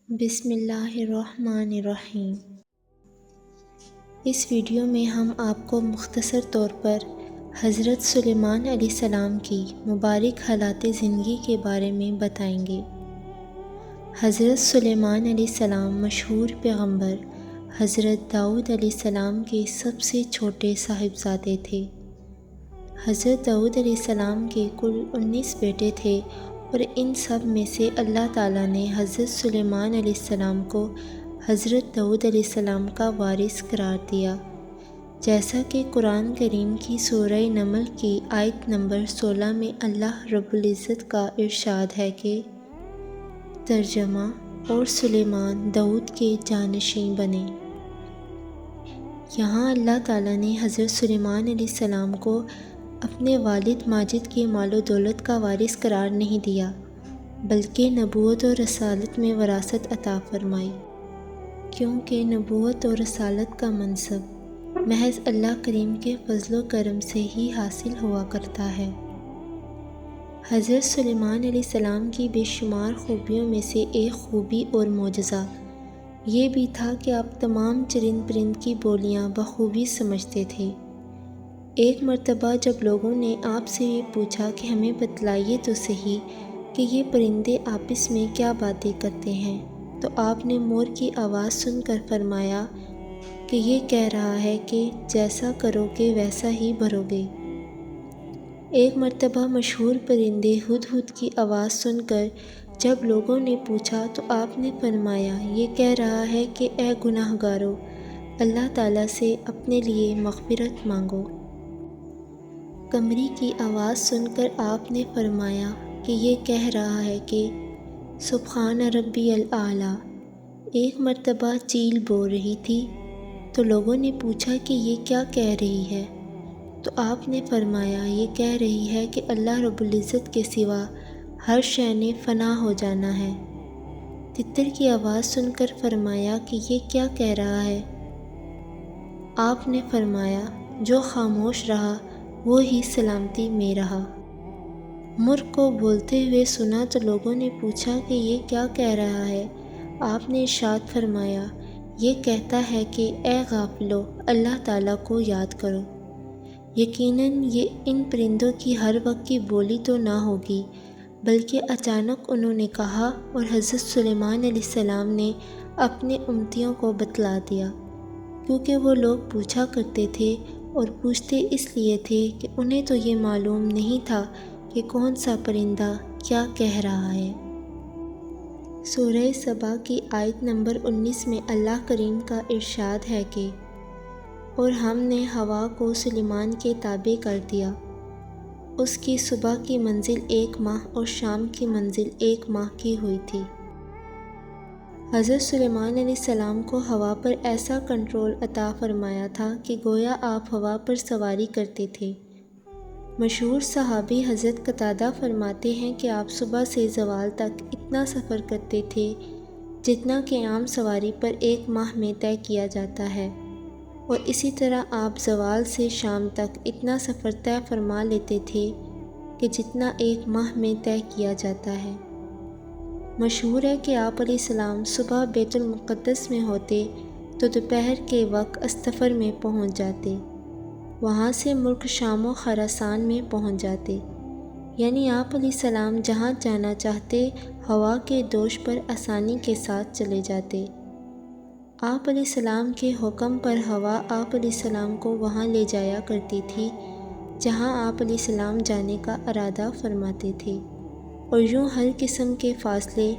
بسم اللہ الرحمن الرحیم۔ اس ویڈیو میں ہم آپ کو مختصر طور پر حضرت سلیمان علیہ السلام کی مبارک حالات زندگی کے بارے میں بتائیں گے۔ حضرت سلیمان علیہ السلام مشہور پیغمبر حضرت داؤد علیہ السلام کے سب سے چھوٹے صاحبزادے تھے۔ حضرت داؤد علیہ السلام کے کل 19 بیٹے تھے اور ان سب میں سے اللہ تعالیٰ نے حضرت سلیمان علیہ السلام کو حضرت داؤد علیہ السلام کا وارث قرار دیا، جیسا کہ قرآن کریم کی سورہ نمل کی آیت نمبر 16 میں اللہ رب العزت کا ارشاد ہے کہ ترجمہ اور سلیمان داؤد کے جانشین بنے۔ یہاں اللہ تعالیٰ نے حضرت سلیمان علیہ السلام کو اپنے والد ماجد کے مال و دولت کا وارث قرار نہیں دیا، بلکہ نبوت اور رسالت میں وراثت عطا فرمائی، کیونکہ نبوت اور رسالت کا منصب محض اللہ کریم کے فضل و کرم سے ہی حاصل ہوا کرتا ہے۔ حضرت سلیمان علیہ السلام کی بے شمار خوبیوں میں سے ایک خوبی اور معجزہ یہ بھی تھا کہ آپ تمام چرند پرند کی بولیاں بخوبی سمجھتے تھے۔ ایک مرتبہ جب لوگوں نے آپ سے یہ پوچھا کہ ہمیں بتلائیے تو صحیح کہ یہ پرندے آپس میں کیا باتیں کرتے ہیں، تو آپ نے مور کی آواز سن کر فرمایا کہ یہ کہہ رہا ہے کہ جیسا کرو گے ویسا ہی بھرو گے۔ ایک مرتبہ مشہور پرندے ہدہد کی آواز سن کر جب لوگوں نے پوچھا تو آپ نے فرمایا یہ کہہ رہا ہے کہ اے گناہ گارو، اللہ تعالیٰ سے اپنے لیے مغفرت مانگو۔ قمری کی آواز سن کر آپ نے فرمایا کہ یہ کہہ رہا ہے کہ سبحان ربی الاعلیٰ۔ ایک مرتبہ چیل بول رہی تھی تو لوگوں نے پوچھا کہ یہ کیا کہہ رہی ہے، تو آپ نے فرمایا یہ کہہ رہی ہے کہ اللہ رب العزت کے سوا ہر شے نے فنا ہو جانا ہے۔ تتر کی آواز سن کر فرمایا کہ یہ کیا کہہ رہا ہے، آپ نے فرمایا جو خاموش رہا وہ ہی سلامتی میں رہا۔ مرغ کو بولتے ہوئے سنا تو لوگوں نے پوچھا کہ یہ کیا کہہ رہا ہے، آپ نے ارشاد فرمایا یہ کہتا ہے کہ اے غافلو، اللہ تعالیٰ کو یاد کرو۔ یقیناً یہ ان پرندوں کی ہر وقت کی بولی تو نہ ہوگی، بلکہ اچانک انہوں نے کہا اور حضرت سلیمان علیہ السلام نے اپنے امتیوں کو بتلا دیا، کیونکہ وہ لوگ پوچھا کرتے تھے اور پوچھتے اس لیے تھے کہ انہیں تو یہ معلوم نہیں تھا کہ کون سا پرندہ کیا کہہ رہا ہے۔ سورہ سبا کی آیت نمبر 19 میں اللہ کریم کا ارشاد ہے کہ اور ہم نے ہوا کو سلیمان کے تابع کر دیا، اس کی صبح کی منزل 1 ماہ اور شام کی منزل 1 ماہ کی ہوئی تھی۔ حضرت سلیمان علیہ السلام کو ہوا پر ایسا کنٹرول عطا فرمایا تھا کہ گویا آپ ہوا پر سواری کرتے تھے۔ مشہور صحابی حضرت قتادہ فرماتے ہیں کہ آپ صبح سے زوال تک اتنا سفر کرتے تھے جتنا کہ عام سواری پر 1 ماہ میں طے کیا جاتا ہے، اور اسی طرح آپ زوال سے شام تک اتنا سفر طے فرما لیتے تھے کہ جتنا 1 ماہ میں طے کیا جاتا ہے۔ مشہور ہے کہ آپ علیہ السلام صبح بیت المقدس میں ہوتے تو دوپہر کے وقت استفر میں پہنچ جاتے، وہاں سے ملک شام و خراسان میں پہنچ جاتے، یعنی آپ علیہ السلام جہاں جانا چاہتے ہوا کے دوش پر آسانی کے ساتھ چلے جاتے۔ آپ علیہ السلام کے حکم پر ہوا آپ علیہ السلام کو وہاں لے جایا کرتی تھی جہاں آپ علیہ السلام جانے کا ارادہ فرماتے تھے، اور یوں ہر قسم کے فاصلے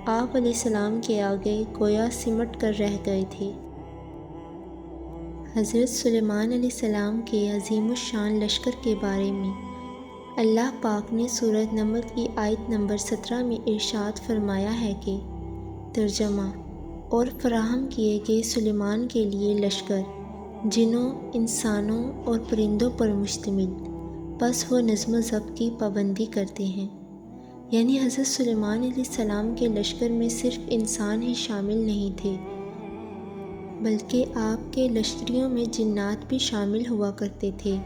آپ علیہ السلام کے آگے گویا سمٹ کر رہ گئے تھے۔ حضرت سلیمان علیہ السلام کے عظیم الشان لشکر کے بارے میں اللہ پاک نے سورہ نمل کی آیت نمبر 17 میں ارشاد فرمایا ہے کہ ترجمہ اور فراہم کیے گئے سلیمان کے لیے لشکر جنوں، انسانوں اور پرندوں پر مشتمل، بس وہ نظم و ضبط کی پابندی کرتے ہیں۔ یعنی حضرت سلیمان علیہ السلام کے لشکر میں صرف انسان ہی شامل نہیں تھے، بلکہ آپ کے لشکریوں میں جنات بھی شامل ہوا کرتے تھے،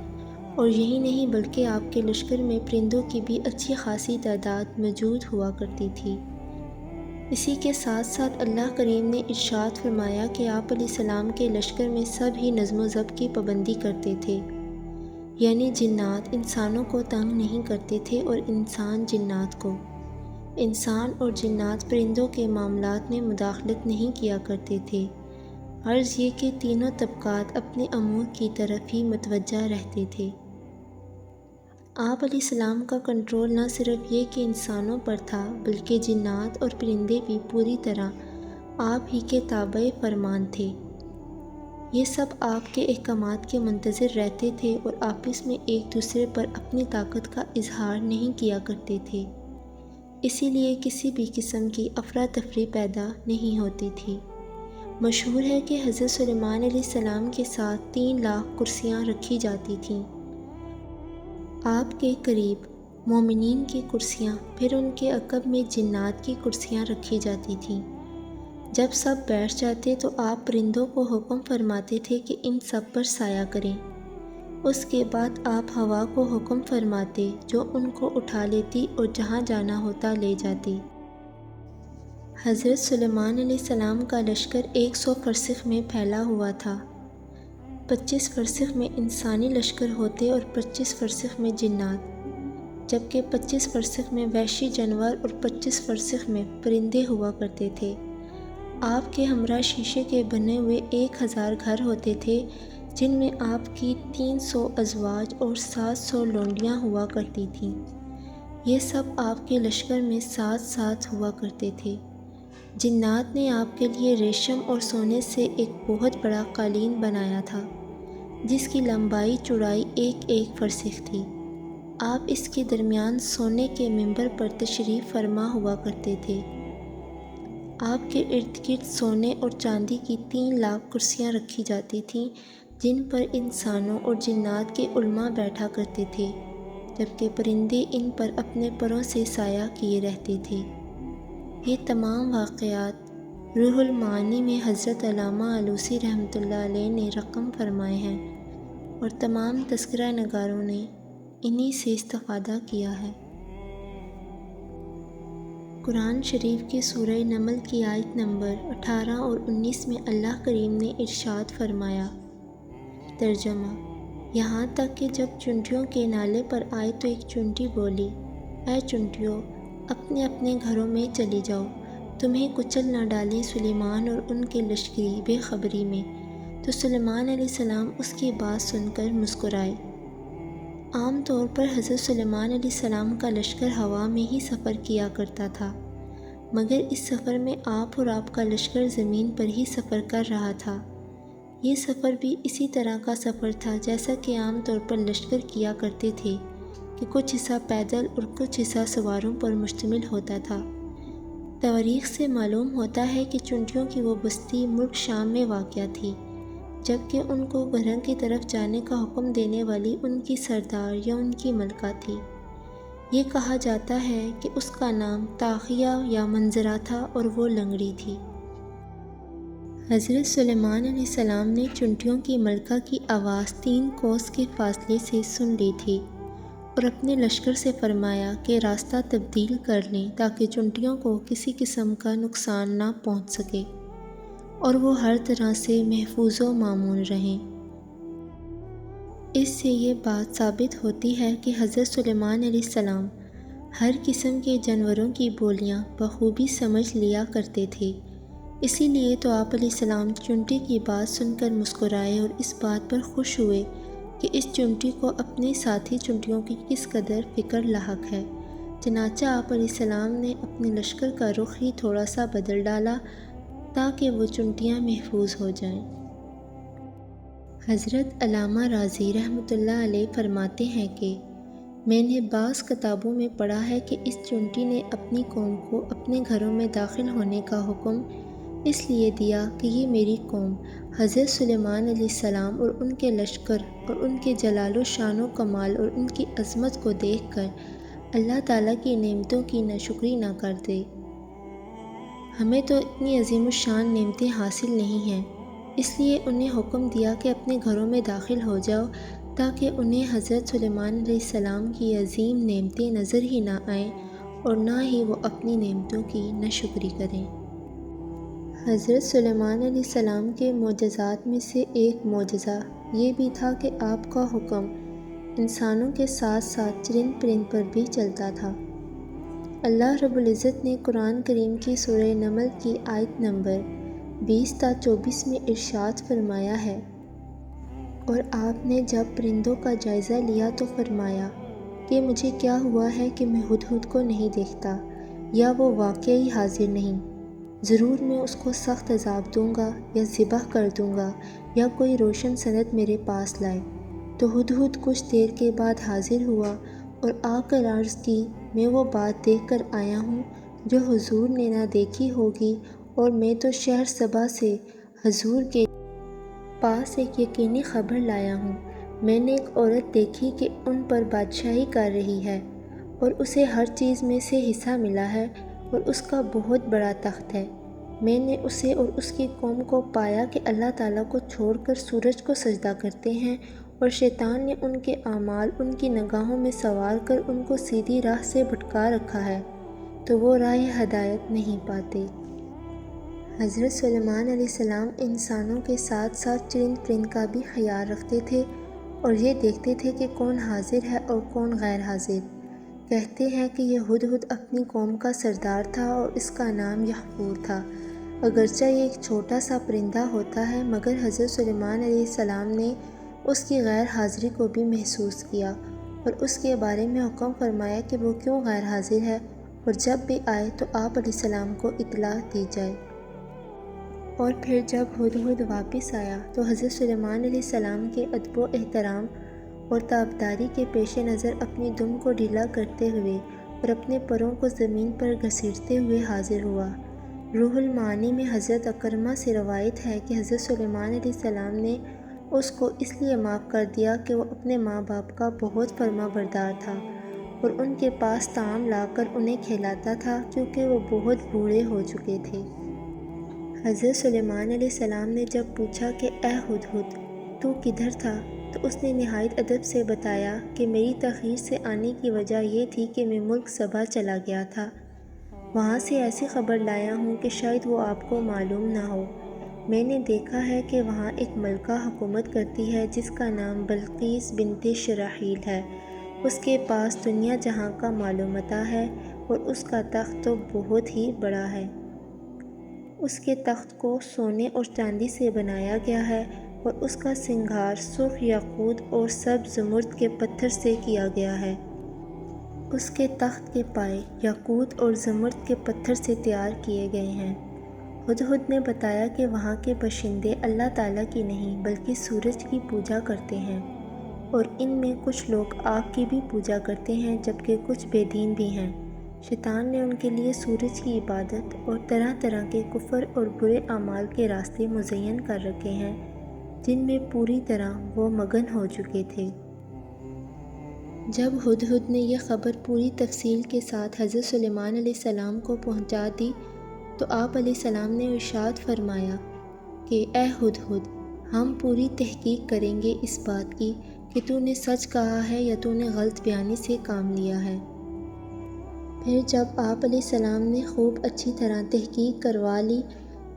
اور یہی نہیں بلکہ آپ کے لشکر میں پرندوں کی بھی اچھی خاصی تعداد موجود ہوا کرتی تھی۔ اسی کے ساتھ ساتھ اللہ کریم نے ارشاد فرمایا کہ آپ علیہ السلام کے لشکر میں سب ہی نظم و ضبط کی پابندی کرتے تھے، یعنی جنات انسانوں کو تنگ نہیں کرتے تھے اور انسان جنات کو۔ انسان اور جنات پرندوں کے معاملات میں مداخلت نہیں کیا کرتے تھے، غرض یہ کہ تینوں طبقات اپنے امور کی طرف ہی متوجہ رہتے تھے۔ آپ علیہ السلام کا کنٹرول نہ صرف یہ کہ انسانوں پر تھا بلکہ جنات اور پرندے بھی پوری طرح آپ ہی کے تابع فرمان تھے۔ یہ سب آپ کے احکامات کے منتظر رہتے تھے اور آپس میں ایک دوسرے پر اپنی طاقت کا اظہار نہیں کیا کرتے تھے، اسی لیے کسی بھی قسم کی افراتفری پیدا نہیں ہوتی تھی۔ مشہور ہے کہ حضرت سلیمان علیہ السلام کے ساتھ 3,00,000 کرسیاں رکھی جاتی تھیں۔ آپ کے قریب مومنین کی کرسیاں، پھر ان کے عقب میں جنات کی کرسیاں رکھی جاتی تھیں۔ جب سب بیٹھ جاتے تو آپ پرندوں کو حکم فرماتے تھے کہ ان سب پر سایہ کریں۔ اس کے بعد آپ ہوا کو حکم فرماتے جو ان کو اٹھا لیتی اور جہاں جانا ہوتا لے جاتی۔ حضرت سلیمان علیہ السلام کا لشکر 100 فرسخ میں پھیلا ہوا تھا۔ 25 فرسخ میں انسانی لشکر ہوتے اور 25 فرسخ میں جنات، جبکہ 25 فرسخ میں وحشی جانور اور 25 فرسخ میں پرندے ہوا کرتے تھے۔ آپ کے ہمراہ شیشے کے بنے ہوئے 1000 گھر ہوتے تھے جن میں آپ کی 300 ازواج اور 700 لونڈیاں ہوا کرتی تھیں۔ یہ سب آپ کے لشکر میں ساتھ ساتھ ہوا کرتے تھے۔ جنات نے آپ کے لیے ریشم اور سونے سے ایک بہت بڑا قالین بنایا تھا جس کی لمبائی چوڑائی 1 فرسخ تھی۔ آپ اس کے درمیان سونے کے منبر پر تشریف فرما ہوا کرتے تھے۔ آپ کے ارد گرد سونے اور چاندی کی 3,00,000 کرسیاں رکھی جاتی تھیں جن پر انسانوں اور جنات کے علماء بیٹھا کرتے تھے، جبکہ پرندے ان پر اپنے پروں سے سایہ کیے رہتے تھے۔ یہ تمام واقعات روح المعانی میں حضرت علامہ آلوسی رحمۃ اللہ علیہ نے رقم فرمائے ہیں اور تمام تذکرہ نگاروں نے انہی سے استفادہ کیا ہے۔ قرآن شریف کی سورہ نمل کی آیت نمبر 18 اور 19 میں اللہ کریم نے ارشاد فرمایا، ترجمہ: یہاں تک کہ جب چونٹیوں کے نالے پر آئے تو ایک چونٹی بولی، اے چونٹیوں، اپنے اپنے گھروں میں چلی جاؤ، تمہیں کچل نہ ڈالیں سلیمان اور ان کے لشکری بے خبری میں۔ تو سلیمان علیہ السلام اس کی بات سن کر مسکرائے۔ عام طور پر حضرت سلیمان علیہ السلام کا لشکر ہوا میں ہی سفر کیا کرتا تھا، مگر اس سفر میں آپ اور آپ کا لشکر زمین پر ہی سفر کر رہا تھا۔ یہ سفر بھی اسی طرح کا سفر تھا جیسا کہ عام طور پر لشکر کیا کرتے تھے کہ کچھ حصہ پیدل اور کچھ حصہ سواروں پر مشتمل ہوتا تھا۔ تواریخ سے معلوم ہوتا ہے کہ چونٹیوں کی وہ بستی ملک شام میں واقع تھی، جبکہ ان کو گھروں کی طرف جانے کا حکم دینے والی ان کی سردار یا ان کی ملکہ تھی۔ یہ کہا جاتا ہے کہ اس کا نام طاغیہ یا منظرہ تھا اور وہ لنگڑی تھی۔ حضرت سلیمان علیہ السلام نے چونٹیوں کی ملکہ کی آواز 3 کوس کے فاصلے سے سن لی تھی اور اپنے لشکر سے فرمایا کہ راستہ تبدیل کر لیں تاکہ چونٹیوں کو کسی قسم کا نقصان نہ پہنچ سکے اور وہ ہر طرح سے محفوظ و مامون رہیں۔ اس سے یہ بات ثابت ہوتی ہے کہ حضرت سلیمان علیہ السلام ہر قسم کے جانوروں کی بولیاں بخوبی سمجھ لیا کرتے تھے۔ اسی لیے تو آپ علیہ السلام چونٹی کی بات سن کر مسکرائے اور اس بات پر خوش ہوئے کہ اس چونٹی کو اپنے ساتھی چونٹیوں کی کس قدر فکر لاحق ہے۔ چنانچہ آپ علیہ السلام نے اپنے لشکر کا رخ ہی تھوڑا سا بدل ڈالا تاکہ وہ چونٹیاں محفوظ ہو جائیں۔ حضرت علامہ رازی رحمۃ اللہ علیہ فرماتے ہیں کہ میں نے بعض کتابوں میں پڑھا ہے کہ اس چونٹی نے اپنی قوم کو اپنے گھروں میں داخل ہونے کا حکم اس لیے دیا کہ یہ میری قوم حضرت سلیمان علیہ السلام اور ان کے لشکر اور ان کے جلال و شان و کمال اور ان کی عظمت کو دیکھ کر اللہ تعالیٰ کی نعمتوں کی ناشکری نہ کر دے۔ ہمیں تو اتنی عظیم الشان نعمتیں حاصل نہیں ہیں، اس لیے انہیں حکم دیا کہ اپنے گھروں میں داخل ہو جاؤ تاکہ انہیں حضرت سلیمان علیہ السلام کی عظیم نعمتیں نظر ہی نہ آئیں اور نہ ہی وہ اپنی نعمتوں کی ناشکری کریں۔ حضرت سلیمان علیہ السلام کے معجزات میں سے ایک معجزہ یہ بھی تھا کہ آپ کا حکم انسانوں کے ساتھ ساتھ چرند پرند پر بھی چلتا تھا۔ اللہ رب العزت نے قرآن کریم کی سورہ نمل کی آیت نمبر 20 تا 24 میں ارشاد فرمایا ہے، اور آپ نے جب پرندوں کا جائزہ لیا تو فرمایا کہ مجھے کیا ہوا ہے کہ میں ہدہد کو نہیں دیکھتا، یا وہ واقعی حاضر نہیں، ضرور میں اس کو سخت عذاب دوں گا یا ذبح کر دوں گا یا کوئی روشن سند میرے پاس لائے۔ تو ہدہد کچھ دیر کے بعد حاضر ہوا اور آ کر عرض کی، میں وہ بات دیکھ کر آیا ہوں جو حضور نے نہ دیکھی ہوگی، اور میں تو شہر سبا سے حضور کے پاس ایک یقینی خبر لایا ہوں۔ میں نے ایک عورت دیکھی کہ ان پر بادشاہی کر رہی ہے، اور اسے ہر چیز میں سے حصہ ملا ہے، اور اس کا بہت بڑا تخت ہے۔ میں نے اسے اور اس کی قوم کو پایا کہ اللہ تعالیٰ کو چھوڑ کر سورج کو سجدہ کرتے ہیں، اور شیطان نے ان کے اعمال ان کی نگاہوں میں سوار کر ان کو سیدھی راہ سے بھٹکا رکھا ہے، تو وہ راہ ہدایت نہیں پاتے۔ حضرت سلیمان علیہ السلام انسانوں کے ساتھ ساتھ چرند پرند کا بھی خیال رکھتے تھے، اور یہ دیکھتے تھے کہ کون حاضر ہے اور کون غیر حاضر۔ کہتے ہیں کہ یہ ہدہد اپنی قوم کا سردار تھا اور اس کا نام یحفور تھا۔ اگرچہ یہ ایک چھوٹا سا پرندہ ہوتا ہے، مگر حضرت سلیمان علیہ السلام نے اس کی غیر حاضری کو بھی محسوس کیا، اور اس کے بارے میں حکم فرمایا کہ وہ کیوں غیر حاضر ہے، اور جب بھی آئے تو آپ علیہ السلام کو اطلاع دی جائے۔ اور پھر جب ہدہد واپس آیا تو حضرت سلیمان علیہ السلام کے ادب و احترام اور تابداری کے پیش نظر اپنی دم کو ڈھیلا کرتے ہوئے اور اپنے پروں کو زمین پر گھسیٹتے ہوئے حاضر ہوا۔ روح المعانی میں حضرت اکرمہ سے روایت ہے کہ حضرت سلیمان علیہ السلام نے اس کو اس لیے معاف کر دیا کہ وہ اپنے ماں باپ کا بہت فرما بردار تھا، اور ان کے پاس طعام لا کر انہیں کھلاتا تھا کیونکہ وہ بہت بوڑھے ہو چکے تھے۔ حضرت سلیمان علیہ السلام نے جب پوچھا کہ اے ہدہد تو کدھر تھا، تو اس نے نہایت ادب سے بتایا کہ میری تاخیر سے آنے کی وجہ یہ تھی کہ میں ملک سبا چلا گیا تھا، وہاں سے ایسی خبر لایا ہوں کہ شاید وہ آپ کو معلوم نہ ہو۔ میں نے دیکھا ہے کہ وہاں ایک ملکہ حکومت کرتی ہے جس کا نام بلقیس بنت شراحیل ہے، اس کے پاس دنیا جہاں کا مال و متاع ہے، اور اس کا تخت تو بہت ہی بڑا ہے۔ اس کے تخت کو سونے اور چاندی سے بنایا گیا ہے، اور اس کا سنگھار سرخ یاقوت اور سبز زمرد کے پتھر سے کیا گیا ہے۔ اس کے تخت کے پائے یاقوت اور زمرد کے پتھر سے تیار کیے گئے ہیں۔ ہدہد نے بتایا کہ وہاں کے باشندے اللہ تعالیٰ کی نہیں بلکہ سورج کی پوجا کرتے ہیں، اور ان میں کچھ لوگ آگ کی بھی پوجا کرتے ہیں جبکہ کچھ بے دین بھی ہیں۔ شیطان نے ان کے لیے سورج کی عبادت اور طرح طرح کے کفر اور برے اعمال کے راستے مزین کر رکھے ہیں، جن میں پوری طرح وہ مگن ہو چکے تھے۔ جب ہدہد نے یہ خبر پوری تفصیل کے ساتھ حضرت سلیمان علیہ السلام کو پہنچا دی تو آپ علیہ السلام نے ارشاد فرمایا کہ اے ہدہد، ہم پوری تحقیق کریں گے اس بات کی کہ تو نے سچ کہا ہے یا تو نے غلط بیانی سے کام لیا ہے۔ پھر جب آپ علیہ السلام نے خوب اچھی طرح تحقیق کروا لی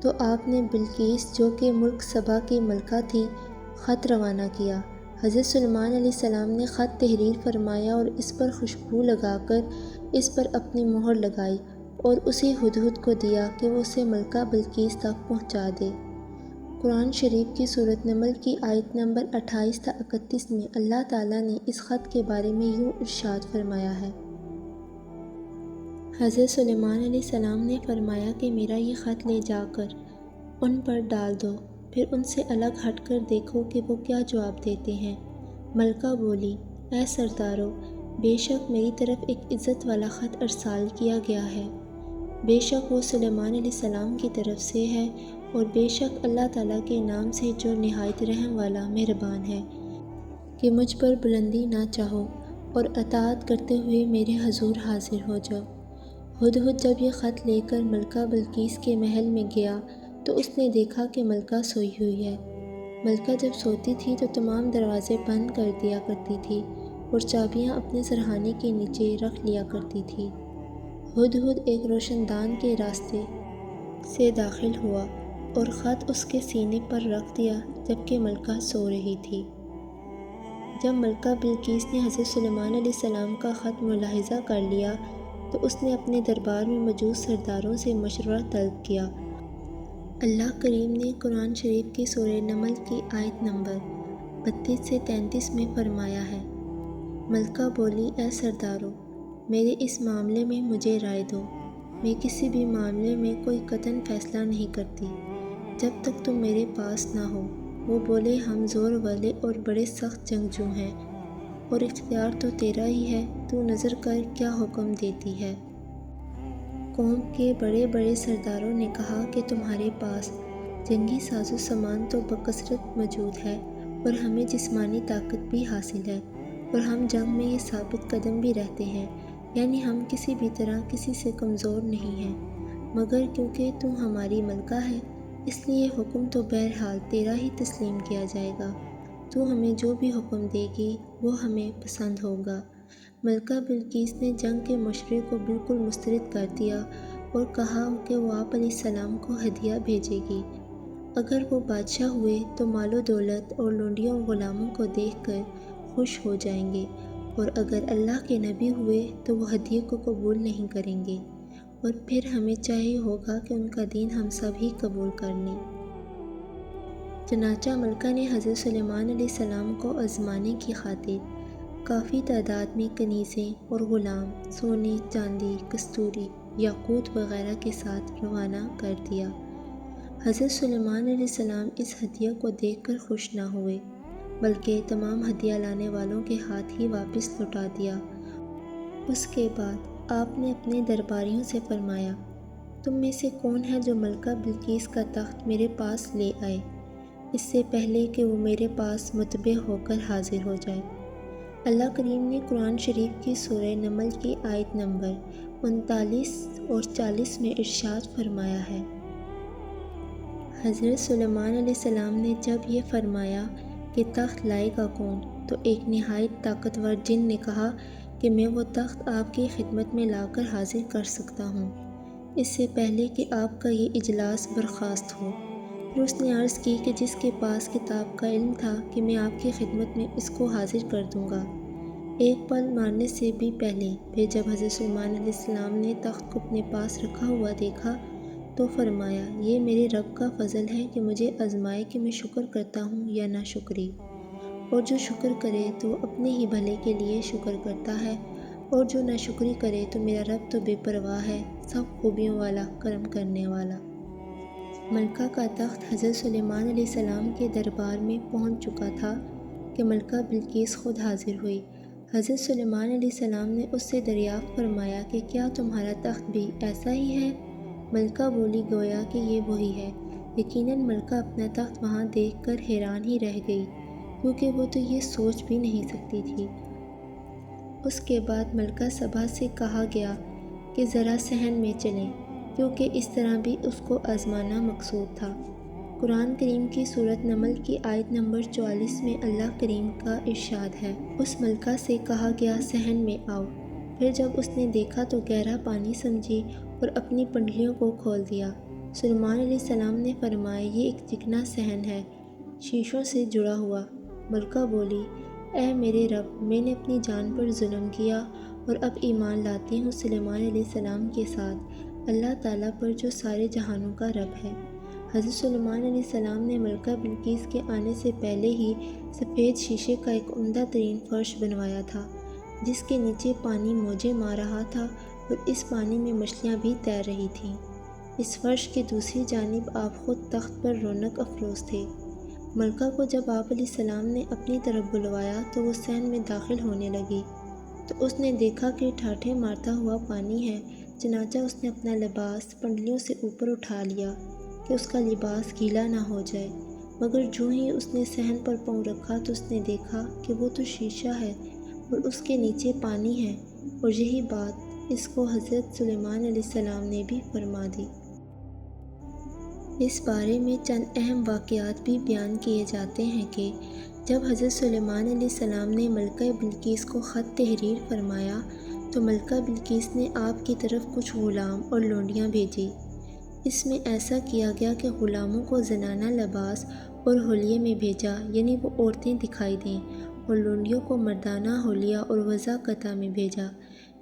تو آپ نے بلقیس جو کہ ملک سبا کی ملکہ تھی خط روانہ کیا۔ حضرت سلیمان علیہ السلام نے خط تحریر فرمایا اور اس پر خوشبو لگا کر اس پر اپنی مہر لگائی اور اسے ہدہد کو دیا کہ وہ اسے ملکہ بلقیس تک پہنچا دے۔ قرآن شریف کی سورۃ نمل کی آیت نمبر 28 تا 31 میں اللہ تعالیٰ نے اس خط کے بارے میں یوں ارشاد فرمایا ہے۔ حضرت سلیمان علیہ السلام نے فرمایا کہ میرا یہ خط لے جا کر ان پر ڈال دو، پھر ان سے الگ ہٹ کر دیکھو کہ وہ کیا جواب دیتے ہیں۔ ملکہ بولی، اے سردارو، بے شک میری طرف ایک عزت والا خط ارسال کیا گیا ہے، بے شک وہ سلیمان علیہ السلام کی طرف سے ہے، اور بے شک اللہ تعالیٰ کے نام سے جو نہایت رحم والا مہربان ہے کہ مجھ پر بلندی نہ چاہو اور اطاعت کرتے ہوئے میرے حضور حاضر ہو جاؤ۔ ہدہد جب یہ خط لے کر ملکہ بلقیس کے محل میں گیا تو اس نے دیکھا کہ ملکہ سوئی ہوئی ہے۔ ملکہ جب سوتی تھی تو تمام دروازے بند کر دیا کرتی تھی اور چابیاں اپنے سرہانے کے نیچے رکھ لیا کرتی تھی۔ ہدہد ایک روشن دان کے راستے سے داخل ہوا اور خط اس کے سینے پر رکھ دیا جبکہ ملکہ سو رہی تھی۔ جب ملکہ بلقیس نے حضرت سلیمان علیہ السلام کا خط ملاحظہ کر لیا تو اس نے اپنے دربار میں موجود سرداروں سے مشورہ طلب کیا۔ اللہ کریم نے قرآن شریف کی سورہ نمل کی آیت نمبر 32 سے 33 میں فرمایا ہے، ملکہ بولی، اے سردارو، میرے اس معاملے میں مجھے رائے دو۔ میں کسی بھی معاملے میں کوئی قطعاً فیصلہ نہیں کرتی جب تک تم میرے پاس نہ ہو۔ وہ بولے، ہم زور والے اور بڑے سخت جنگجو ہیں اور اختیار تو تیرا ہی ہے، تو نظر کر کیا حکم دیتی ہے۔ قوم کے بڑے بڑے سرداروں نے کہا کہ تمہارے پاس جنگی ساز و سامان تو بکثرت موجود ہے اور ہمیں جسمانی طاقت بھی حاصل ہے اور ہم جنگ میں یہ ثابت قدم بھی رہتے ہیں، یعنی ہم کسی بھی طرح کسی سے کمزور نہیں ہیں، مگر کیونکہ تو ہماری ملکہ ہے اس لیے حکم تو بہرحال تیرا ہی تسلیم کیا جائے گا۔ تو ہمیں جو بھی حکم دے گی وہ ہمیں پسند ہوگا۔ ملکہ بلقیس نے جنگ کے مشورے کو بالکل مسترد کر دیا اور کہا کہ وہ آپ علیہ السلام کو ہدیہ بھیجے گی۔ اگر وہ بادشاہ ہوئے تو مال و دولت اور لونڈیوں و غلاموں کو دیکھ کر خوش ہو جائیں گے، اور اگر اللہ کے نبی ہوئے تو وہ ہدیے کو قبول نہیں کریں گے، اور پھر ہمیں چاہیے ہوگا کہ ان کا دین ہم سب ہی قبول کر لیں۔ چنانچہ ملکہ نے حضرت سلیمان علیہ السلام کو آزمانے کی خاطر کافی تعداد میں کنیزیں اور غلام سونے، چاندی، کستوری، یاقوت وغیرہ کے ساتھ روانہ کر دیا۔ حضرت سلیمان علیہ السلام اس ہدیہ کو دیکھ کر خوش نہ ہوئے بلکہ تمام ہدیہ لانے والوں کے ہاتھ ہی واپس لوٹا دیا۔ اس کے بعد آپ نے اپنے درباریوں سے فرمایا، تم میں سے کون ہے جو ملکہ بلقیس کا تخت میرے پاس لے آئے اس سے پہلے کہ وہ میرے پاس متبع ہو کر حاضر ہو جائے۔ اللہ کریم نے قرآن شریف کی سورہ نمل کی آیت نمبر 39 اور 40 میں ارشاد فرمایا ہے، حضرت سلیمان علیہ السلام نے جب یہ فرمایا کہ تخت لائے گا کون، تو ایک نہایت طاقتور جن نے کہا کہ میں وہ تخت آپ کی خدمت میں لا کر حاضر کر سکتا ہوں اس سے پہلے کہ آپ کا یہ اجلاس برخاست ہو۔ پھر اس نے عرض کی کہ جس کے پاس کتاب کا علم تھا کہ میں آپ کی خدمت میں اس کو حاضر کر دوں گا۔ ایک پل مارنے سے بھی پہلے پھر جب حضرت سلیمان علیہ السلام نے تخت کو اپنے پاس رکھا ہوا دیکھا تو فرمایا، یہ میرے رب کا فضل ہے کہ مجھے آزمائے کہ میں شکر کرتا ہوں یا ناشکری، اور جو شکر کرے تو وہ اپنے ہی بھلے کے لیے شکر کرتا ہے، اور جو ناشکری کرے تو میرا رب تو بے پرواہ ہے، سب خوبیوں والا، کرم کرنے والا۔ ملکہ کا تخت حضرت سلیمان علیہ السلام کے دربار میں پہنچ چکا تھا کہ ملکہ بلقیس خود حاضر ہوئی۔ حضرت سلیمان علیہ السلام نے اس سے دریافت فرمایا کہ کیا تمہارا تخت بھی ایسا ہی ہے؟ ملکہ بولی، گویا کہ یہ وہی ہے۔ یقیناً ملکہ اپنا تخت وہاں دیکھ کر حیران ہی رہ گئی، کیونکہ وہ تو یہ سوچ بھی نہیں سکتی تھی۔ اس کے بعد ملکہ سبھا سے کہا گیا کہ ذرا صحن میں چلیں، کیونکہ اس طرح بھی اس کو آزمانا مقصود تھا۔ قرآن کریم کی سورۃ نمل کی آیت نمبر 44 میں اللہ کریم کا ارشاد ہے، اس ملکہ سے کہا گیا صحن میں آؤ۔ پھر جب اس نے دیکھا تو گہرا پانی سمجھی اور اپنی پنڈلیوں کو کھول دیا۔ سلیمان علیہ السلام نے فرمایا، یہ ایک چکنا صحن ہے، شیشوں سے جڑا ہوا۔ ملکہ بولی، اے میرے رب، میں نے اپنی جان پر ظلم کیا اور اب ایمان لاتی ہوں سلیمان علیہ السلام کے ساتھ اللہ تعالیٰ پر جو سارے جہانوں کا رب ہے۔ حضرت سلیمان علیہ السلام نے ملکہ بلقیس کے آنے سے پہلے ہی سفید شیشے کا ایک عمدہ ترین فرش بنوایا تھا، جس کے نیچے پانی موجیں مار رہا تھا اور اس پانی میں مچھلیاں بھی تیر رہی تھیں۔ اس فرش کی دوسری جانب آپ خود تخت پر رونق افروز تھے۔ ملکہ کو جب آپ علیہ السلام نے اپنی طرف بلوایا تو وہ صحن میں داخل ہونے لگی تو اس نے دیکھا کہ ٹھاٹھے مارتا ہوا پانی ہے، چنانچہ اس نے اپنا لباس پنڈلیوں سے اوپر اٹھا لیا کہ اس کا لباس گیلا نہ ہو جائے، مگر جو ہی اس نے صحن پر پاؤں رکھا تو اس نے دیکھا کہ وہ تو شیشہ ہے اور اس کے نیچے پانی ہے، اور یہی بات اس کو حضرت سلیمان علیہ السلام نے بھی فرما دی۔ اس بارے میں چند اہم واقعات بھی بیان کیے جاتے ہیں کہ جب حضرت سلیمان علیہ السلام نے ملکہ بلقیس کو خط تحریر فرمایا تو ملکہ بلقیس نے آپ کی طرف کچھ غلام اور لونڈیاں بھیجی۔ اس میں ایسا کیا گیا کہ غلاموں کو زنانہ لباس اور حلیے میں بھیجا، یعنی وہ عورتیں دکھائی دیں، اور لونڈیوں کو مردانہ حلیہ اور وضع قطع میں بھیجا۔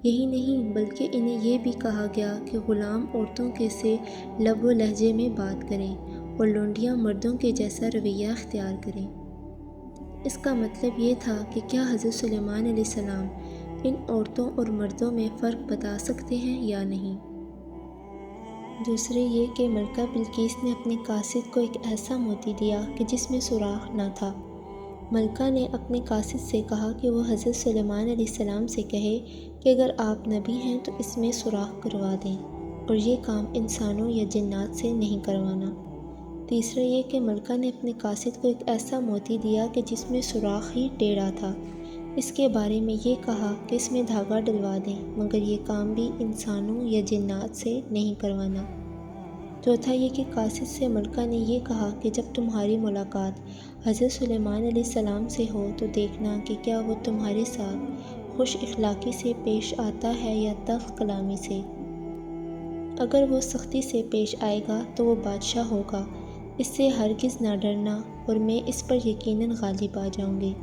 یہی نہیں بلکہ انہیں یہ بھی کہا گیا کہ غلام عورتوں کے سے لب و لہجے میں بات کریں اور لونڈیاں مردوں کے جیسا رویہ اختیار کریں۔ اس کا مطلب یہ تھا کہ کیا حضرت سلیمان علیہ السلام ان عورتوں اور مردوں میں فرق بتا سکتے ہیں یا نہیں؟ دوسرے یہ کہ ملکہ بلقیس نے اپنے قاصد کو ایک ایسا موتی دیا کہ جس میں سوراخ نہ تھا۔ ملکہ نے اپنے قاصد سے کہا کہ وہ حضرت سلیمان علیہ السلام سے کہے کہ اگر آپ نبی ہیں تو اس میں سوراخ کروا دیں، اور یہ کام انسانوں یا جنات سے نہیں کروانا۔ تیسرا یہ کہ ملکہ نے اپنے قاصد کو ایک ایسا موتی دیا کہ جس میں سوراخ ہی ٹیڑھا تھا۔ اس کے بارے میں یہ کہا کہ اس میں دھاگا ڈلوا دیں، مگر یہ کام بھی انسانوں یا جنات سے نہیں کروانا۔ چوتھا یہ کہ قاصد سے ملکہ نے یہ کہا کہ جب تمہاری ملاقات حضرت سلیمان علیہ السلام سے ہو تو دیکھنا کہ کیا وہ تمہارے ساتھ خوش اخلاقی سے پیش آتا ہے یا تلخ کلامی سے۔ اگر وہ سختی سے پیش آئے گا تو وہ بادشاہ ہوگا، اس سے ہرگز نہ ڈرنا، اور میں اس پر یقیناً غالب آ جاؤں گی۔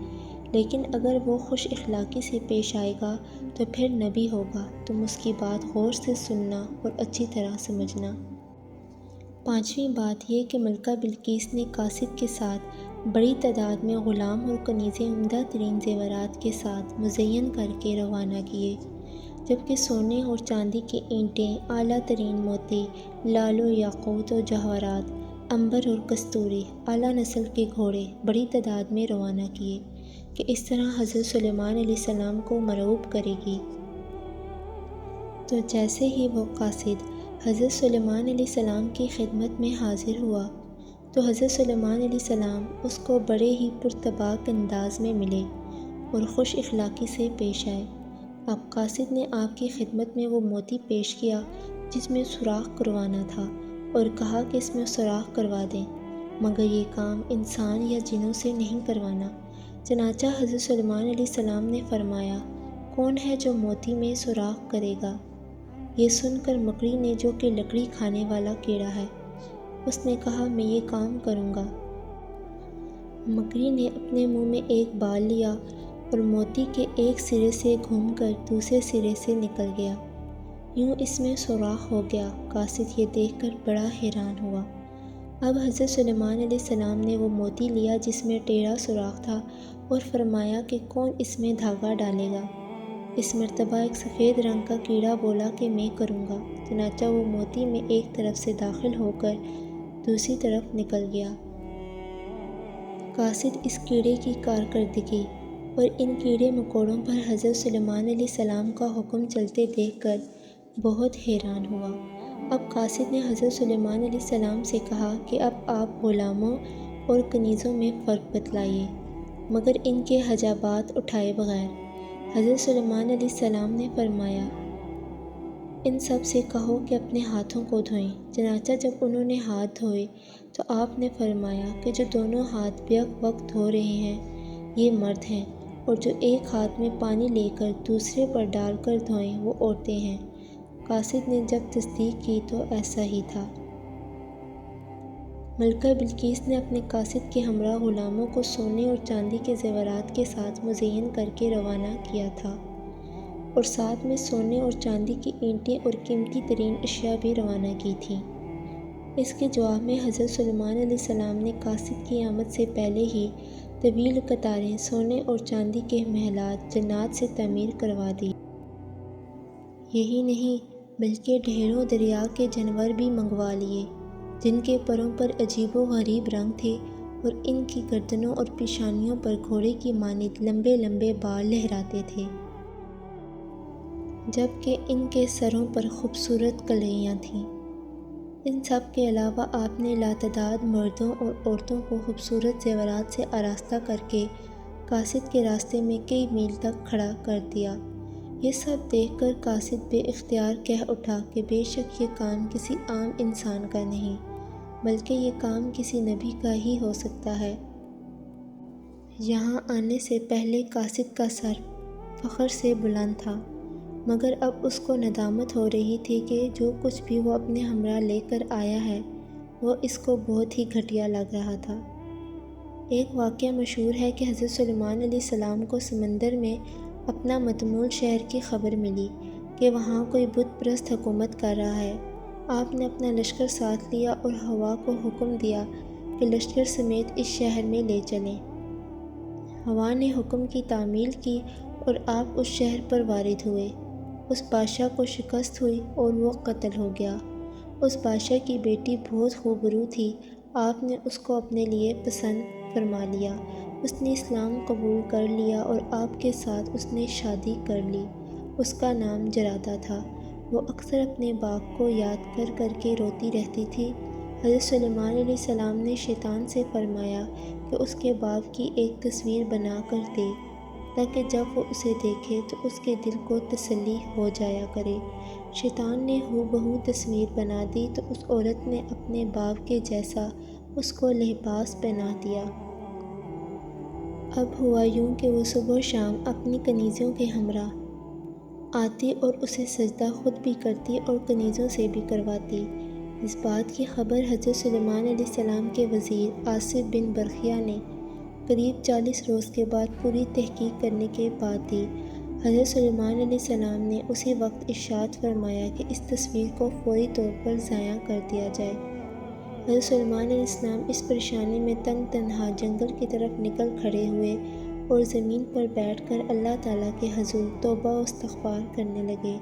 لیکن اگر وہ خوش اخلاقی سے پیش آئے گا تو پھر نبی ہوگا، تم اس کی بات غور سے سننا اور اچھی طرح سمجھنا۔ پانچویں بات یہ کہ ملکہ بلقیس نے قاصد کے ساتھ بڑی تعداد میں غلام اور کنیزیں عمدہ ترین زیورات کے ساتھ مزین کر کے روانہ کیے، جبکہ سونے اور چاندی کی اینٹیں، اعلیٰ ترین موتی، لال و یاقوت و جواہرات، عنبر اور کستوری، اعلیٰ نسل کے گھوڑے بڑی تعداد میں روانہ کیے کہ اس طرح حضرت سلیمان علیہ السلام کو مرعوب کرے گی۔ تو جیسے ہی وہ قاصد حضرت سلیمان علیہ السلام کی خدمت میں حاضر ہوا تو حضرت سلیمان علیہ السلام اس کو بڑے ہی پرطباق انداز میں ملے اور خوش اخلاقی سے پیش آئے۔ اب قاصد نے آپ کی خدمت میں وہ موتی پیش کیا جس میں سوراخ کروانا تھا، اور کہا کہ اس میں سوراخ کروا دیں، مگر یہ کام انسان یا جنوں سے نہیں کروانا۔ چنانچہ حضرت سلیمان علیہ السلام نے فرمایا، کون ہے جو موتی میں سوراخ کرے گا؟ یہ سن کر مکڑی نے، جو کہ لکڑی کھانے والا کیڑا ہے، اس نے کہا میں یہ کام کروں گا۔ مکڑی نے اپنے منہ میں ایک بال لیا اور موتی کے ایک سرے سے گھوم کر دوسرے سرے سے نکل گیا، یوں اس میں سوراخ ہو گیا۔ قاصد یہ دیکھ کر بڑا حیران ہوا۔ اب حضرت سلیمان علیہ السلام نے وہ موتی لیا جس میں ٹیڑھا سوراخ تھا اور فرمایا کہ کون اس میں دھاگا ڈالے گا؟ اس مرتبہ ایک سفید رنگ کا کیڑا بولا کہ میں کروں گا۔ چنانچہ وہ موتی میں ایک طرف سے داخل ہو کر دوسری طرف نکل گیا۔ قاصد اس کیڑے کی کارکردگی اور ان کیڑے مکوڑوں پر حضرت سلیمان علیہ السلام کا حکم چلتے دیکھ کر بہت حیران ہوا۔ اب قاصد نے حضرت سلیمان علیہ السلام سے کہا کہ اب آپ غلاموں اور کنیزوں میں فرق بتلائیے، مگر ان کے حجابات اٹھائے بغیر۔ حضرت سلیمان علیہ السلام نے فرمایا، ان سب سے کہو کہ اپنے ہاتھوں کو دھوئیں۔ چنانچہ جب انہوں نے ہاتھ دھوئے تو آپ نے فرمایا کہ جو دونوں ہاتھ بیک وقت دھو رہے ہیں یہ مرد ہیں، اور جو ایک ہاتھ میں پانی لے کر دوسرے پر ڈال کر دھوئیں وہ عورتیں ہیں۔ قاصد نے جب تصدیق کی تو ایسا ہی تھا۔ ملکہ بلقیس نے اپنے قاصد کے ہمراہ غلاموں کو سونے اور چاندی کے زیورات کے ساتھ مزین کر کے روانہ کیا تھا، اور ساتھ میں سونے اور چاندی کی اینٹیں اور قیمتی ترین اشیاء بھی روانہ کی تھیں۔ اس کے جواب میں حضرت سلیمان علیہ السلام نے قاصد کی آمد سے پہلے ہی طویل قطاریں سونے اور چاندی کے محلات جنات سے تعمیر کروا دی۔ یہی نہیں بلکہ ڈھیروں دریا کے جانور بھی منگوا لیے، جن کے پروں پر عجیب و غریب رنگ تھے، اور ان کی گردنوں اور پیشانیوں پر گھوڑے کی مانند لمبے لمبے بال لہراتے تھے، جبکہ ان کے سروں پر خوبصورت کلائیاں تھیں۔ ان سب کے علاوہ آپ نے لاتعداد مردوں اور عورتوں کو خوبصورت زیورات سے آراستہ کر کے قاصد کے راستے میں کئی میل تک کھڑا کر دیا۔ یہ سب دیکھ کر قاصد بے اختیار کہہ اٹھا کہ بے شک یہ کام کسی عام انسان کا نہیں، بلکہ یہ کام کسی نبی کا ہی ہو سکتا ہے۔ یہاں آنے سے پہلے قاصد کا سر فخر سے بلند تھا، مگر اب اس کو ندامت ہو رہی تھی کہ جو کچھ بھی وہ اپنے ہمراہ لے کر آیا ہے وہ اس کو بہت ہی گھٹیا لگ رہا تھا۔ ایک واقعہ مشہور ہے کہ حضرت سلیمان علیہ السلام کو سمندر میں اپنا متمول شہر کی خبر ملی کہ وہاں کوئی بت پرست حکومت کر رہا ہے۔ آپ نے اپنا لشکر ساتھ لیا اور ہوا کو حکم دیا کہ لشکر سمیت اس شہر میں لے چلیں۔ ہوا نے حکم کی تعمیل کی اور آپ اس شہر پر وارد ہوئے۔ اس بادشاہ کو شکست ہوئی اور وہ قتل ہو گیا۔ اس بادشاہ کی بیٹی بہت خوبرو تھی۔ آپ نے اس کو اپنے لیے پسند فرما لیا۔ اس نے اسلام قبول کر لیا اور آپ کے ساتھ اس نے شادی کر لی۔ اس کا نام جرادہ تھا۔ وہ اکثر اپنے باپ کو یاد کر کر کے روتی رہتی تھی۔ حضرت سلیمان علیہ السلام نے شیطان سے فرمایا کہ اس کے باپ کی ایک تصویر بنا کر دے تاکہ جب وہ اسے دیکھے تو اس کے دل کو تسلی ہو جایا کرے۔ شیطان نے ہو بہو تصویر بنا دی تو اس عورت نے اپنے باپ کے جیسا اس کو لباس پہنا دیا۔ اب ہوا یوں کہ وہ صبح و شام اپنی کنیزوں کے ہمراہ آتی اور اسے سجدہ خود بھی کرتی اور کنیزوں سے بھی کرواتی۔ اس بات کی خبر حضرت سلیمان علیہ السلام کے وزیر آصف بن برخیہ نے قریب 40 روز کے بعد پوری تحقیق کرنے کے بعد دی۔ حضرت سلیمان علیہ السلام نے اسی وقت ارشاد فرمایا کہ اس تصویر کو فوری طور پر ضائع کر دیا جائے۔ حضرت سلیمان علیہ السلام اس پریشانی میں تنگ تنہا جنگل کی طرف نکل کھڑے ہوئے اور زمین پر بیٹھ کر اللہ تعالیٰ کے حضور توبہ و استغفار کرنے لگے۔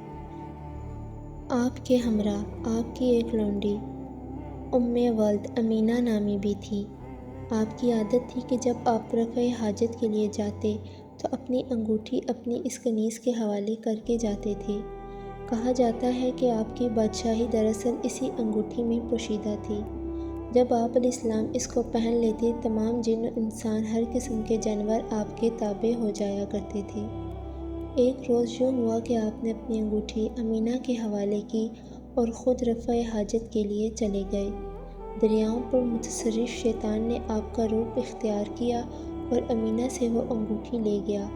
آپ کے ہمراہ آپ کی ایک لونڈی ولد امینہ نامی بھی تھی۔ آپ کی عادت تھی کہ جب آپ رفع حاجت کے لیے جاتے تو اپنی انگوٹھی اپنی اس کنیز کے حوالے کر کے جاتے تھے۔ کہا جاتا ہے کہ آپ کی بادشاہی دراصل اسی انگوٹھی میں پوشیدہ تھی۔ جب آپ علیہ السلام اس کو پہن لیتے تمام جن و انسان ہر قسم کے جانور آپ کے تابع ہو جایا کرتے تھے۔ ایک روز یوں ہوا کہ آپ نے اپنی انگوٹھی امینہ کے حوالے کی اور خود رفع حاجت کے لیے چلے گئے۔ دریاؤں پر متصرف شیطان نے آپ کا روپ اختیار کیا اور امینہ سے وہ انگوٹھی لے گیا۔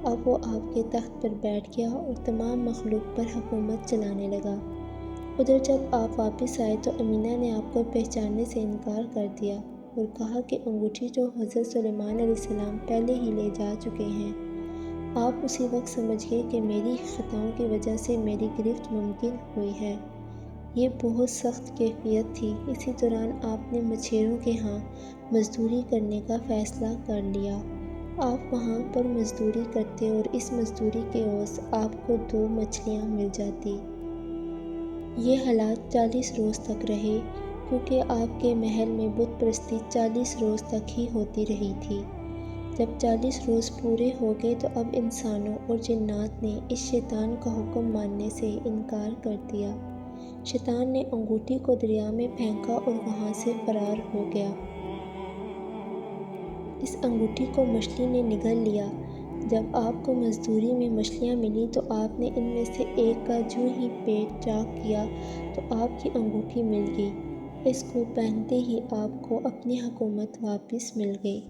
اب وہ آپ کے تخت پر بیٹھ گیا اور تمام مخلوق پر حکومت چلانے لگا۔ ادھر جب آپ واپس آئے تو امینہ نے آپ کو پہچاننے سے انکار کر دیا اور کہا کہ انگوٹھی جو حضرت سلیمان علیہ السلام پہلے ہی لے جا چکے ہیں۔ آپ اسی وقت سمجھ گئے کہ میری خطاؤں کی وجہ سے میری گرفت ممکن ہوئی ہے۔ یہ بہت سخت کیفیت تھی۔ اسی دوران آپ نے مچھیروں کے ہاں مزدوری کرنے کا فیصلہ کر لیا۔ آپ وہاں پر مزدوری کرتے اور اس مزدوری کے عوض آپ کو 2 مچھلیاں مل جاتی۔ یہ حالات 40 روز تک رہے کیونکہ آپ کے محل میں بت پرستی 40 روز تک ہی ہوتی رہی تھی۔ جب 40 روز پورے ہو گئے تو اب انسانوں اور جنات نے اس شیطان کا حکم ماننے سے انکار کر دیا۔ شیطان نے انگوٹھی کو دریا میں پھینکا اور وہاں سے فرار ہو گیا۔ اس انگوٹھی کو مچھلی نے نگل لیا۔ جب آپ کو مزدوری میں مچھلیاں ملی تو آپ نے ان میں سے ایک کا جو ہی پیٹ چاک کیا تو آپ کی انگوٹھی مل گئی۔ اس کو پہنتے ہی آپ کو اپنی حکومت واپس مل گئی۔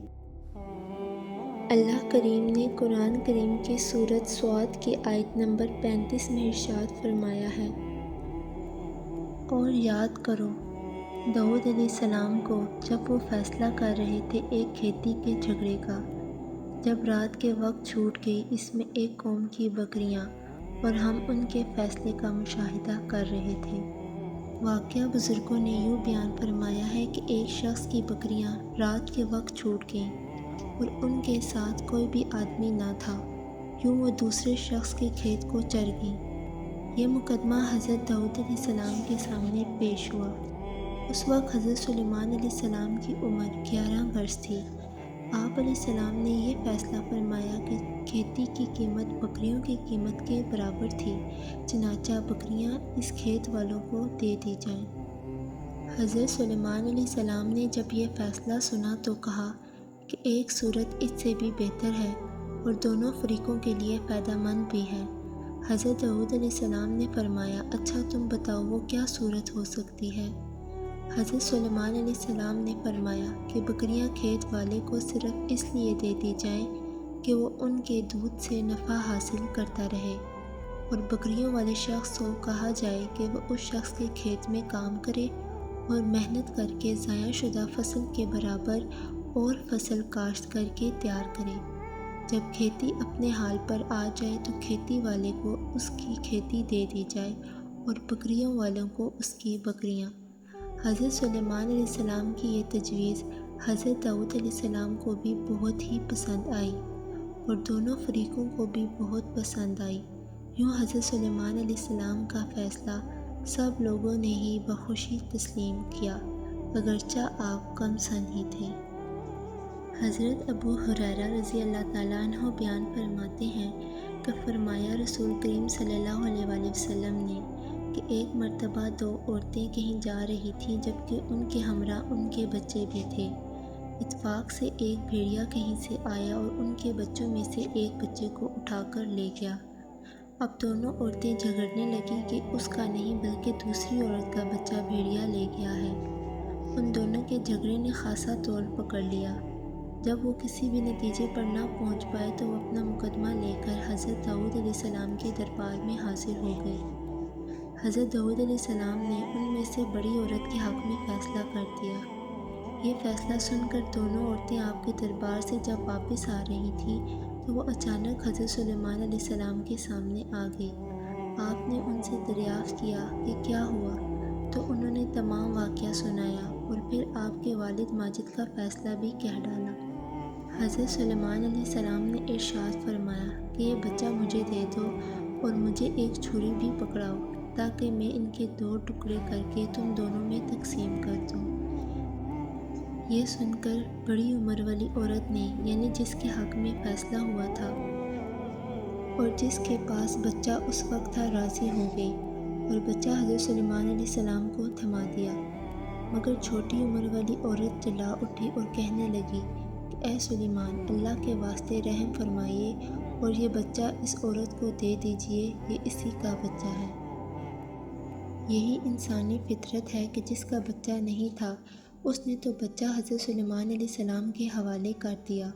اللہ کریم نے قرآن کریم کی سورۃ صاد کی آیت نمبر 35 میں ارشاد فرمایا ہے، اور یاد کرو داؤد علیہ السلام کو جب وہ فیصلہ کر رہے تھے ایک کھیتی کے جھگڑے کا، جب رات کے وقت چھوٹ گئی اس میں ایک قوم کی بکریاں اور ہم ان کے فیصلے کا مشاہدہ کر رہے تھے۔ واقعہ بزرگوں نے یوں بیان فرمایا ہے کہ ایک شخص کی بکریاں رات کے وقت چھوٹ گئیں اور ان کے ساتھ کوئی بھی آدمی نہ تھا، یوں وہ دوسرے شخص کے کھیت کو چر گئیں۔ یہ مقدمہ حضرت داؤد علیہ السلام کے سامنے پیش ہوا۔ اس وقت حضرت سلیمان علیہ السلام کی عمر 11 برس تھی۔ آپ علیہ السلام نے یہ فیصلہ فرمایا کہ کھیتی کی قیمت بکریوں کی قیمت کے برابر تھی، چنانچہ بکریاں اس کھیت والوں کو دے دی جائیں۔ حضرت سلیمان علیہ السلام نے جب یہ فیصلہ سنا تو کہا کہ ایک صورت اس سے بھی بہتر ہے اور دونوں فریقوں کے لیے فائدہ مند بھی ہے۔ حضرت داؤد علیہ السلام نے فرمایا، اچھا تم بتاؤ وہ کیا صورت ہو سکتی ہے؟ حضرت سلیمان علیہ السلام نے فرمایا کہ بکریاں کھیت والے کو صرف اس لیے دے دی جائیں کہ وہ ان کے دودھ سے نفع حاصل کرتا رہے اور بکریوں والے شخص کو کہا جائے کہ وہ اس شخص کے کھیت میں کام کرے اور محنت کر کے ضائع شدہ فصل کے برابر اور فصل کاشت کر کے تیار کرے۔ جب کھیتی اپنے حال پر آ جائے تو کھیتی والے کو اس کی کھیتی دے دی جائے اور بکریوں والوں کو اس کی بکریاں۔ حضرت سلیمان علیہ السلام کی یہ تجویز حضرت داؤد علیہ السلام کو بھی بہت ہی پسند آئی اور دونوں فریقوں کو بھی بہت پسند آئی۔ یوں حضرت سلیمان علیہ السلام کا فیصلہ سب لوگوں نے ہی بخوشی تسلیم کیا، اگرچہ آپ کم سن ہی تھے۔ حضرت ابو ہریرہ رضی اللہ تعالیٰ عنہ بیان فرماتے ہیں کہ فرمایا رسول کریم صلی اللہ علیہ وآلہ وسلم نے کہ ایک مرتبہ دو عورتیں کہیں جا رہی تھیں جبکہ ان کے ہمراہ ان کے بچے بھی تھے۔ اتفاق سے ایک بھیڑیا کہیں سے آیا اور ان کے بچوں میں سے ایک بچے کو اٹھا کر لے گیا۔ اب دونوں عورتیں جھگڑنے لگیں کہ اس کا نہیں بلکہ دوسری عورت کا بچہ بھیڑیا لے گیا ہے۔ ان دونوں کے جھگڑے نے خاصا طول پکڑ لیا۔ جب وہ کسی بھی نتیجے پر نہ پہنچ پائے تو وہ اپنا مقدمہ لے کر حضرت داؤد علیہ السلام کے دربار میں حاضر ہو گئے۔ حضرت داؤد علیہ السلام نے ان میں سے بڑی عورت کے حق میں فیصلہ کر دیا۔ یہ فیصلہ سن کر دونوں عورتیں آپ کے دربار سے جب واپس آ رہی تھیں تو وہ اچانک حضرت سلیمان علیہ السلام کے سامنے آ گئی۔ آپ نے ان سے دریافت کیا کہ کیا ہوا، تو انہوں نے تمام واقعہ سنایا اور پھر آپ کے والد ماجد کا فیصلہ بھی کہہ ڈالا۔ حضرت سلیمان علیہ السلام نے ارشاد فرمایا کہ یہ بچہ مجھے دے دو اور مجھے ایک چھری بھی پکڑاؤ تاکہ میں ان کے دو ٹکڑے کر کے تم دونوں میں تقسیم کر دوں۔ یہ سن کر بڑی عمر والی عورت نے، یعنی جس کے حق میں فیصلہ ہوا تھا اور جس کے پاس بچہ اس وقت تھا، راضی ہو گئی اور بچہ حضرت سلیمان علیہ السلام کو تھما دیا۔ مگر چھوٹی عمر والی عورت چلا اٹھی اور کہنے لگی کہ اے سلیمان، اللہ کے واسطے رحم فرمائیے اور یہ بچہ اس عورت کو دے دیجئے، یہ اسی کا بچہ ہے۔ یہی انسانی فطرت ہے کہ جس کا بچہ نہیں تھا اس نے تو بچہ حضرت سلیمان علیہ السلام کے حوالے کر دیا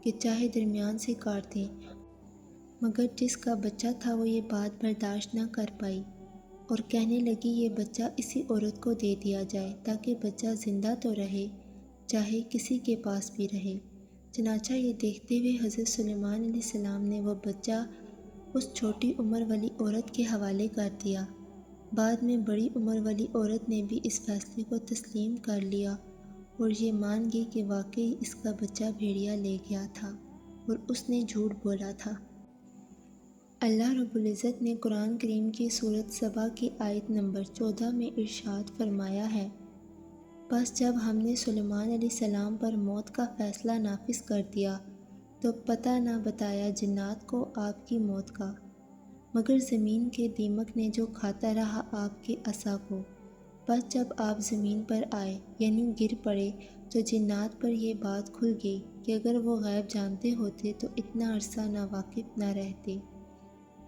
کہ چاہے درمیان سے کاٹ دیں، مگر جس کا بچہ تھا وہ یہ بات برداشت نہ کر پائی اور کہنے لگی یہ بچہ اسی عورت کو دے دیا جائے تاکہ بچہ زندہ تو رہے چاہے کسی کے پاس بھی رہے۔ چنانچہ یہ دیکھتے ہوئے حضرت سلیمان علیہ السلام نے وہ بچہ اس چھوٹی عمر والی عورت کے حوالے کر دیا۔ بعد میں بڑی عمر والی عورت نے بھی اس فیصلے کو تسلیم کر لیا اور یہ مان گئی کہ واقعی اس کا بچہ بھیڑیا لے گیا تھا اور اس نے جھوٹ بولا تھا۔ اللہ رب العزت نے قرآن کریم کی سورۃ سبا کی آیت نمبر 14 میں ارشاد فرمایا ہے، بس جب ہم نے سلیمان علیہ السلام پر موت کا فیصلہ نافذ کر دیا تو پتہ نہ بتایا جنات کو آپ کی موت کا، مگر زمین کے دیمک نے جو کھاتا رہا آپ کے عصا کو۔ بس جب آپ زمین پر آئے یعنی گر پڑے تو جنات پر یہ بات کھل گئی کہ اگر وہ غیب جانتے ہوتے تو اتنا عرصہ ناواقف نہ رہتے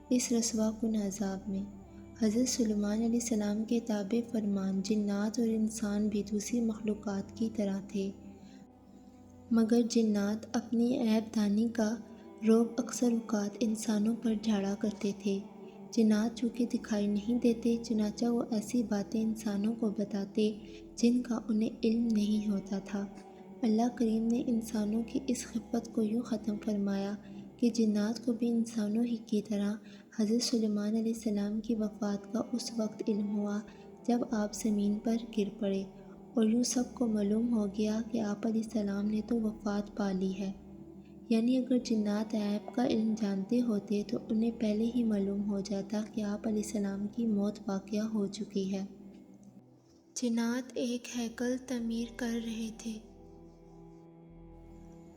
اس رسوا کن عذاب میں۔ حضرت سلیمان علیہ السلام کے تابع فرمان جنات اور انسان بھی دوسری مخلوقات کی طرح تھے، مگر جنات اپنی عیب دانی کا رعب اکثر اوقات انسانوں پر جھاڑا کرتے تھے۔ جنات چونکہ دکھائی نہیں دیتے چنانچہ وہ ایسی باتیں انسانوں کو بتاتے جن کا انہیں علم نہیں ہوتا تھا۔ اللہ کریم نے انسانوں کی اس خفت کو یوں ختم فرمایا کہ جنات کو بھی انسانوں ہی کی طرح حضرت سلیمان علیہ السلام کی وفات کا اس وقت علم ہوا جب آپ زمین پر گر پڑے، اور یوں سب کو معلوم ہو گیا کہ آپ علیہ السلام نے تو وفات پا لی ہے۔ یعنی اگر جنات غیب کا علم جانتے ہوتے تو انہیں پہلے ہی معلوم ہو جاتا کہ آپ علیہ السلام کی موت واقعہ ہو چکی ہے۔ جنات ایک ہیکل تعمیر کر رہے تھے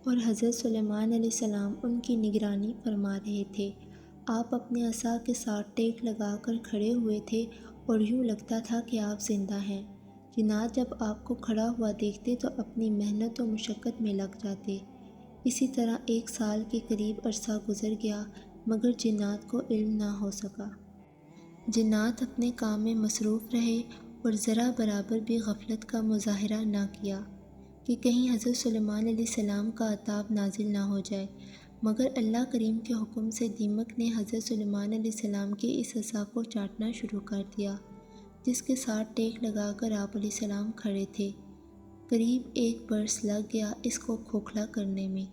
اور حضرت سلیمان علیہ السلام ان کی نگرانی فرما رہے تھے۔ آپ اپنے عصا کے ساتھ ٹیک لگا کر کھڑے ہوئے تھے اور یوں لگتا تھا کہ آپ زندہ ہیں۔ جنات جب آپ کو کھڑا ہوا دیکھتے تو اپنی محنت و مشقت میں لگ جاتے۔ اسی طرح 1 سال کے قریب عرصہ گزر گیا مگر جنات کو علم نہ ہو سکا۔ جنات اپنے کام میں مصروف رہے اور ذرا برابر بھی غفلت کا مظاہرہ نہ کیا کہ کہیں حضرت سلیمان علیہ السلام کا عذاب نازل نہ ہو جائے، مگر اللہ کریم کے حکم سے دیمک نے حضرت سلیمان علیہ السلام کے اس عصا کو چاٹنا شروع کر دیا، جس کے ساتھ ٹیک لگا کر آپ علیہ السلام کھڑے تھے۔ قریب 1 برس لگ گیا اس کو کھوکھلا کرنے میں۔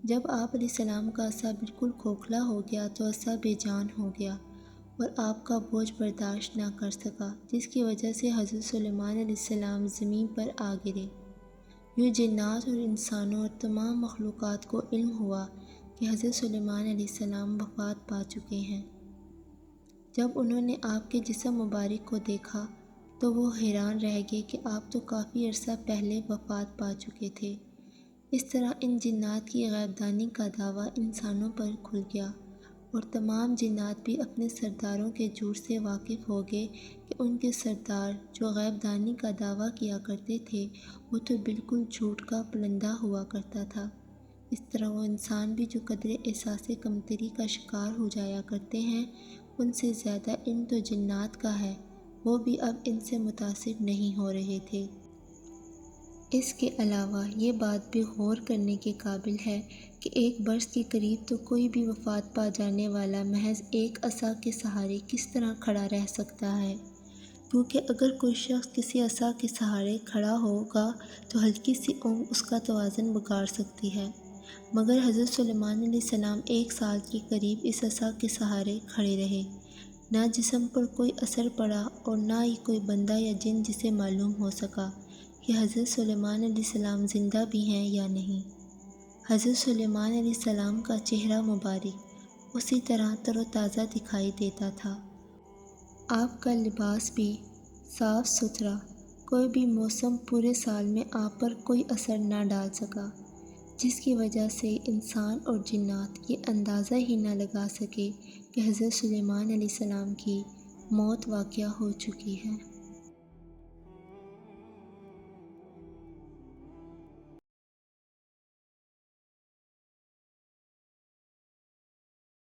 جب آپ علیہ السلام کا عصا بالکل کھوکھلا ہو گیا تو عصا بے جان ہو گیا اور آپ کا بوجھ برداشت نہ کر سکا، جس کی وجہ سے حضرت سلیمان علیہ السلام زمین پر آ گرے۔ یوں جنات اور انسانوں اور تمام مخلوقات کو علم ہوا کہ حضرت سلیمان علیہ السلام وفات پا چکے ہیں۔ جب انہوں نے آپ کے جسم مبارک کو دیکھا تو وہ حیران رہ گئے کہ آپ تو کافی عرصہ پہلے وفات پا چکے تھے۔ اس طرح ان جنات کی غیب دانی کا دعویٰ انسانوں پر کھل گیا اور تمام جنات بھی اپنے سرداروں کے جھوٹ سے واقف ہو گئے کہ ان کے سردار جو غیب دانی کا دعویٰ کیا کرتے تھے وہ تو بالکل جھوٹ کا پلندہ ہوا کرتا تھا۔ اس طرح وہ انسان بھی جو قدرے احساس کمتری کا شکار ہو جایا کرتے ہیں، ان سے زیادہ علم تو جنات کا ہے، وہ بھی اب ان سے متاثر نہیں ہو رہے تھے۔ اس کے علاوہ یہ بات بھی غور کرنے کے قابل ہے کہ 1 برس کے قریب تو کوئی بھی وفات پا جانے والا محض ایک عصا کے سہارے کس طرح کھڑا رہ سکتا ہے، کیونکہ اگر کوئی شخص کسی عصا کے سہارے کھڑا ہوگا تو ہلکی سی اونگ اس کا توازن بگاڑ سکتی ہے، مگر حضرت سلیمان علیہ السلام 1 سال کے قریب اس عصا کے سہارے کھڑے رہے۔ نہ جسم پر کوئی اثر پڑا اور نہ ہی کوئی بندہ یا جن جسے معلوم ہو سکا کہ حضرت سلیمان علیہ السلام زندہ بھی ہیں یا نہیں۔ حضرت سلیمان علیہ السلام کا چہرہ مبارک اسی طرح تر و تازہ دکھائی دیتا تھا۔ آپ کا لباس بھی صاف ستھرا، کوئی بھی موسم پورے سال میں آپ پر کوئی اثر نہ ڈال سکا، جس کی وجہ سے انسان اور جنات یہ اندازہ ہی نہ لگا سکے کہ حضرت سلیمان علیہ السلام کی موت واقع ہو چکی ہے۔